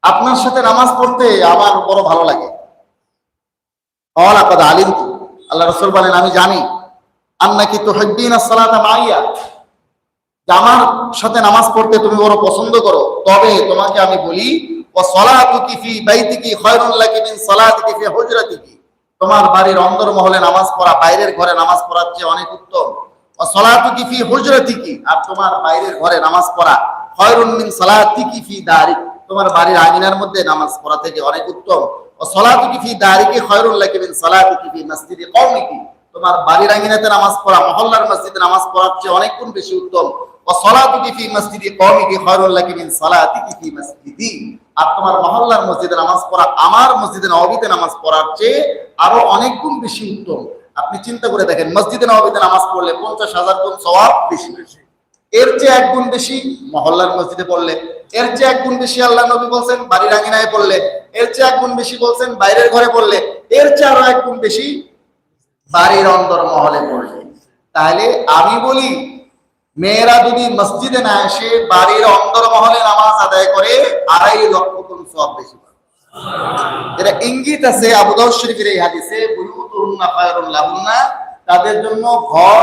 আপনার সাথে নামাজ পড়তে আমার বড় ভালো লাগে। আল্লাহ রাসূল বলেন, আমি জানি আন্নাকি তুহিব্বিনা সালাতা মাইয়া, আমার সাথে নামাজ পড়তে তুমি বড় পছন্দ করো। তবে তোমাকে আমি বলি, ওয়া সালাতুকি ফি বাইতিকি খায়রুন লাকি মিন সালাতিকি ফি হুজরাতিকি, তোমার বাড়ির অন্দরমহলে নামাজ পড়া বাইরের ঘরে নামাজ পড়ার চেয়ে অনেক উত্তম। ওয়া সালাতুকি ফি হুজরাতিকি, আর তোমার বাইরের ঘরে নামাজ পড়া খায়রুন মিন সালাতিকি ফি দারিক, তোমার বাড়ির আঙিনার মধ্যে নামাজ পড়া থেকে অনেক উত্তম। ওয়া সালাতুকি ফি দারিকি খায়রুন লাকি মিন সালাতিকি ফি মসজিদি কওমিকি, তোমার বাড়ির আঙিনাতে নামাজ পড়া মহল্লার মসজিদে নামাজ পড়ার চেয়ে অনেক গুণ বেশি উত্তম। ওয়াসালাতুকি ফি মসজিদি কওমিকি খায়রুল লাকি মিন সালাতিকি ফি মসজিদি, আর তোমার মহল্লার মসজিদে নামাজ পড়া আমার মসজিদে নববীতে নামাজ পড়ার চেয়ে আরো অনেক গুণ বেশি উত্তম। আপনি চিন্তা করে দেখেন, মসজিদে নববীতে নামাজ পড়লে 50,000 গুণ সওয়াব বেশি বেশি, এর চেয়ে এক গুণ বেশি মহল্লার মসজিদে পড়লে, এর চেয়ে এক গুণ বেশি আল্লাহ নবী বলছেন বাড়ির আঙিনায় পড়লে, এর চেয়ে এক গুণ বেশি বলছেন বাইরের ঘরে পড়লে, এর চেয়ে আরো এক গুণ বেশি বাড়ির অন্দর মহলে পড়লে। তাহলে আমি বলি, মেয়েরা যদি মসজিদে না এসে বাড়ির অন্দর মহলে নামাজ আদায় করে 2.5 লক্ষ গুণ সওয়াব বেশি পাবে। এটা ইঙ্গিত আছে আবু দাউদ শরীফের এই হাদিসে, বুয়ুতুহুন্না খায়রুন লাহুন্না, তাদের জন্য ঘর